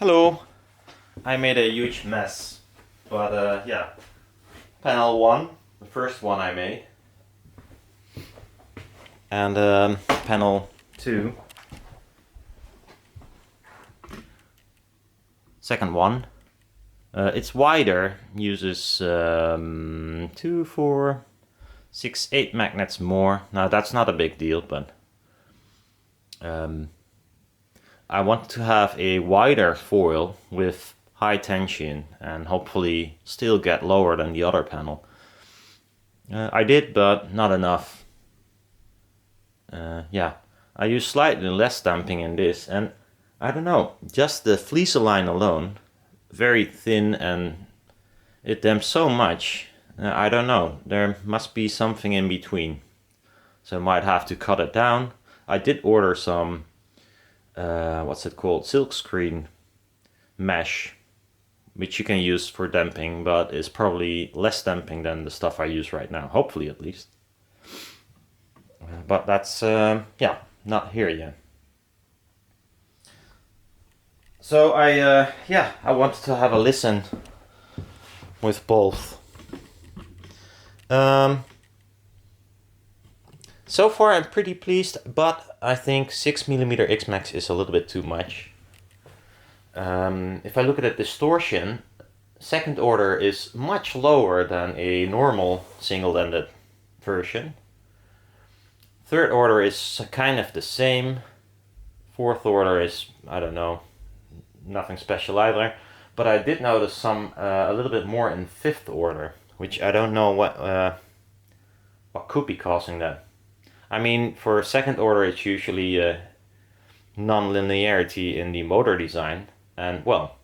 Hello! I made a huge mess, but yeah, panel 1, the first one I made, and panel 2, second one. It's wider, uses 2, 4, 6, 8 magnets more. Now that's not a big deal, but I want to have a wider foil with high tension and hopefully still get lower than the other panel. I did, but not enough. Yeah, I use slightly less damping in this, and I don't know, just the fleece line alone, very thin, and it damps so much. I don't know, there must be something in between, so I might have to cut it down. I did order some what's it called, silkscreen mesh, which you can use for damping, but is probably less damping than the stuff I use right now, hopefully at least. But that's yeah, not here yet. So I wanted to have a listen with both. So far I'm pretty pleased, but I think 6mm X-Max is a little bit too much. If I look at the distortion, second order is much lower than a normal single-ended version. Third order is kind of the same. Fourth order is, I don't know, nothing special either. But I did notice some a little bit more in fifth order, which I don't know what could be causing that. I mean, for second order, it's usually non-linearity in the motor design, and well,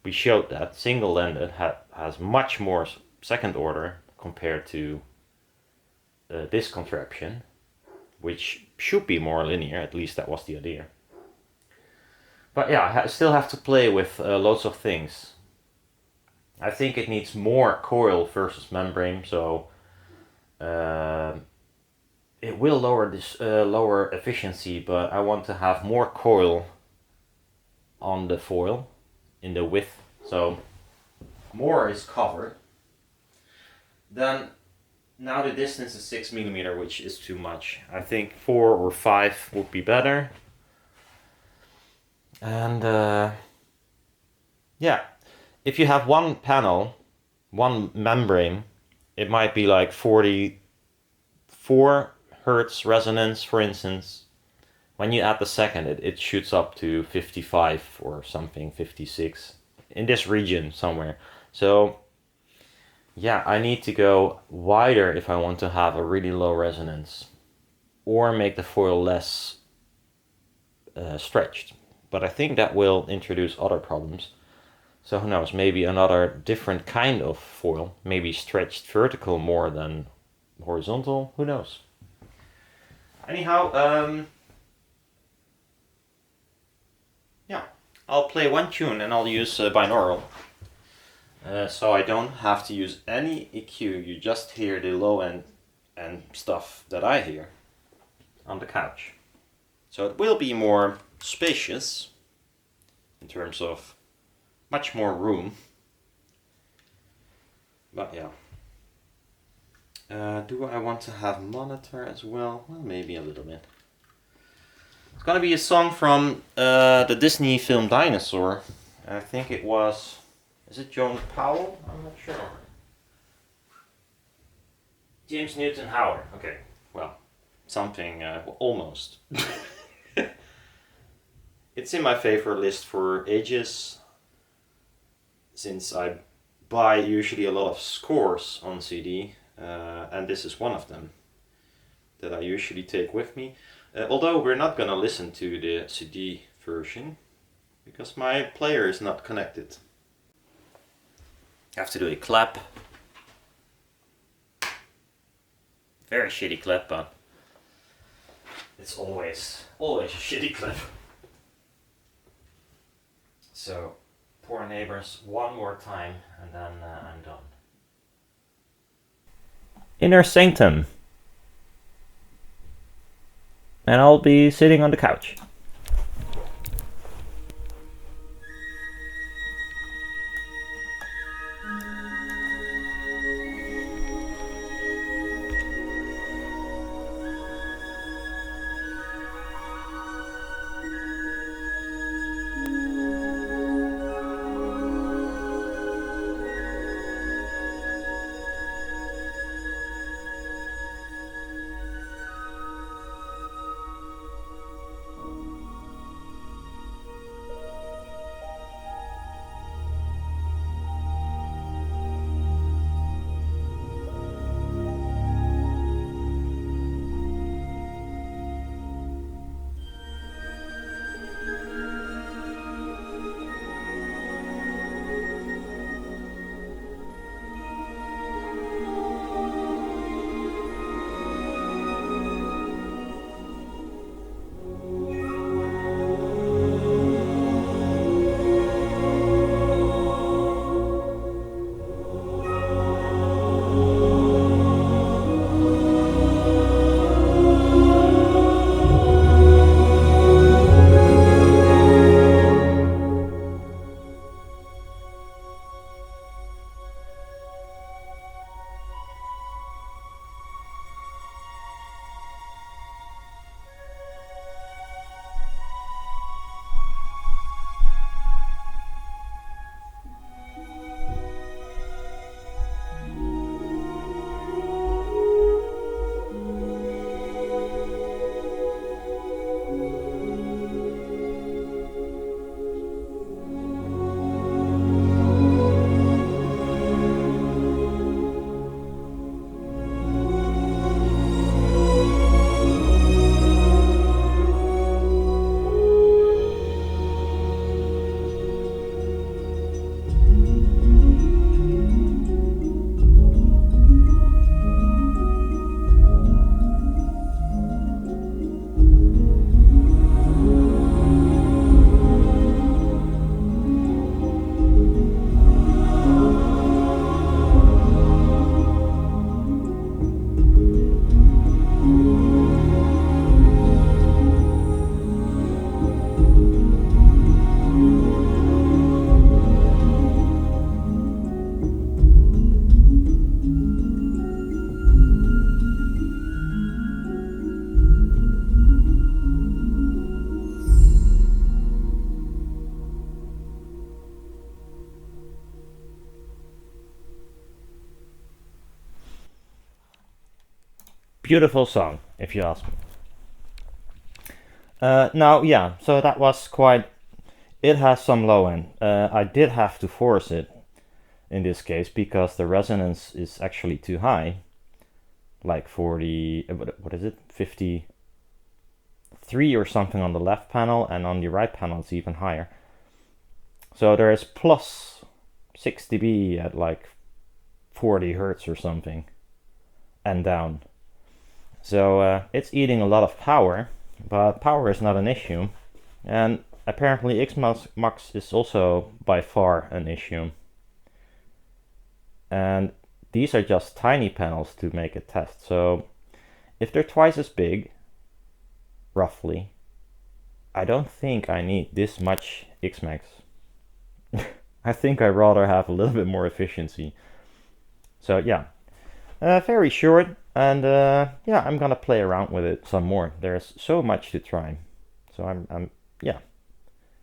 we showed that single-ended has much more second order compared to this contraption, which should be more linear. At least that was the idea. But yeah, I still have to play with loads of things. I think it needs more coil versus membrane, so it will lower this lower efficiency, but I want to have more coil on the foil in the width, so more is covered. Then now the distance is 6mm, which is too much. I think 4 or 5 would be better. And yeah, if you have one panel, one membrane, it might be like 44 Hertz resonance, for instance. When you add the second, it shoots up to 55 or something, 56, in this region somewhere. So yeah, I need to go wider if I want to have a really low resonance, or make the foil less stretched. But I think that will introduce other problems. So who knows, maybe another different kind of foil, maybe stretched vertical more than horizontal, who knows. Anyhow, yeah, I'll play one tune and I'll use binaural. So I don't have to use any EQ, you just hear the low end and stuff that I hear on the couch. So it will be more spacious in terms of much more room. But yeah. Do I want to have monitor as well? Well, maybe a little bit. It's gonna be a song from the Disney film Dinosaur. I think it was... Is it Joan Powell? I'm not sure. James Newton Howard. Okay, well, something almost. It's in my favorite list for ages, since I buy usually a lot of scores on CD, and this is one of them that I usually take with me. Although we're not gonna listen to the CD version, because my player is not connected. I have to do a clap. Very shitty clap, but it's always a shitty clap. So, Poor Neighbors one more time, and then I'm done. Inner Sanctum. And I'll be sitting on the couch. Beautiful song, if you ask me. Now, yeah, so that was quite. It has some low end. I did have to force it in this case because the resonance is actually too high. Like 40, what is it? 53 or something on the left panel, and on the right panel it's even higher. So there is plus 6 dB at like 40 hertz or something, and down. So it's eating a lot of power, but power is not an issue. And apparently Xmax is also by far an issue. And these are just tiny panels to make a test. So if they're twice as big, roughly, I don't think I need this much Xmax. I think I'd rather have a little bit more efficiency. So yeah, very short, and yeah, I'm gonna play around with it some more. There's so much to try. So I'm yeah,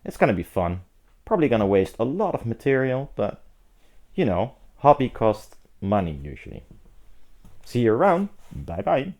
it's gonna be fun. Probably gonna waste a lot of material, but you know, hobby costs money usually. See you around. Bye bye.